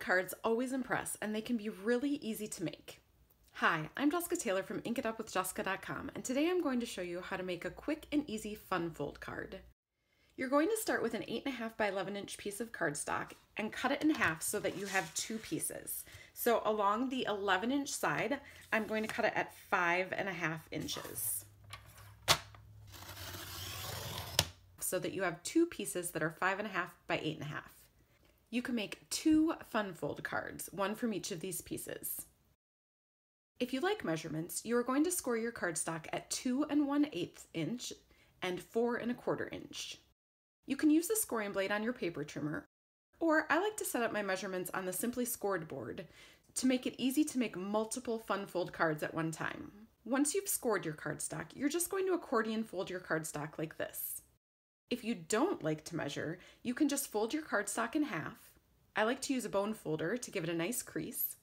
cards always impress, and they can be really easy to make. Hi, I'm Jessica Taylor from InkItUpWithJessica.com, and today I'm going to show you how to make a quick and easy fun fold card. You're going to start with an 8.5 by 11 inch piece of cardstock and cut it in half so that you have two pieces. So along the 11-inch side, I'm going to cut it at 5.5 inches. So that you have two pieces that are 5.5 by 8.5. You can make two fun fold cards, one from each of these pieces. If you like measurements, you are going to score your cardstock at 2 1/8 inch and 4 1/4 inch. You can use the scoring blade on your paper trimmer, or I like to set up my measurements on the Simply Scored board to make it easy to make multiple fun fold cards at one time. Once you've scored your cardstock, you're just going to accordion fold your cardstock like this. If you don't like to measure, you can just fold your cardstock in half. I like to use a bone folder to give it a nice crease,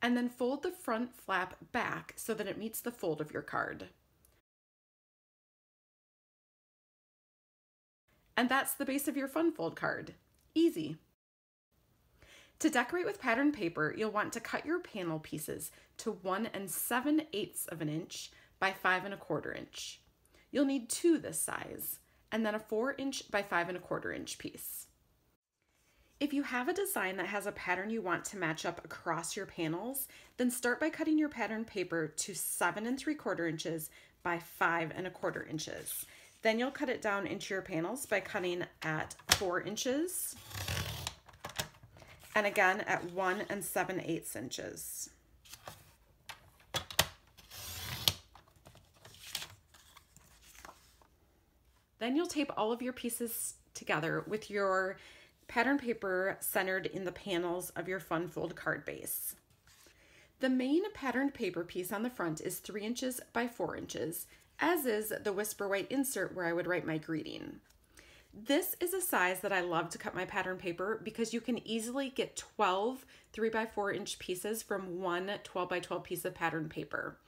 and then fold the front flap back so that it meets the fold of your card. And that's the base of your fun fold card. Easy. To decorate with patterned paper, you'll want to cut your panel pieces to 1 7/8 inch by 5 1/4 inch. You'll need two this size, and then a 4-inch by 5 1/4 inch piece. If you have a design that has a pattern you want to match up across your panels, then start by cutting your pattern paper to 7 3/4 inches by 5 1/4 inches. Then you'll cut it down into your panels by cutting at 4 inches and again at 1 7/8 inches. Then you'll tape all of your pieces together with your pattern paper centered in the panels of your fun fold card base. The main patterned paper piece on the front is 3 inches by 4 inches, as is the Whisper White insert where I would write my greeting. This is a size that I love to cut my pattern paper because you can easily get 12 3 by 4 inch pieces from one 12 by 12 piece of pattern paper.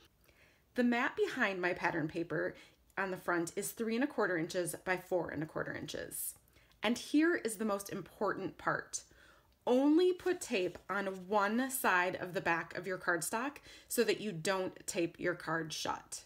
The mat behind my pattern paper on the front is 3 1/4 inches by 4 1/4 inches. And here is the most important part. Only put tape on one side of the back of your cardstock so that you don't tape your card shut.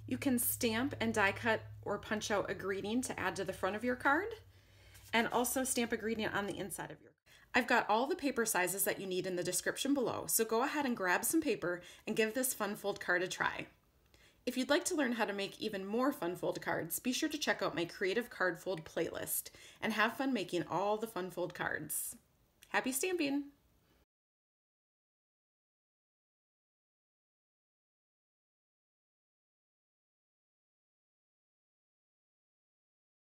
You can stamp and die cut or punch out a greeting to add to the front of your card, and also stamp a greeting on the inside of your card. I've got all the paper sizes that you need in the description below, so go ahead and grab some paper and give this fun fold card a try. If you'd like to learn how to make even more fun fold cards, be sure to check out my Creative Card Fold playlist and have fun making all the fun fold cards. Happy stamping!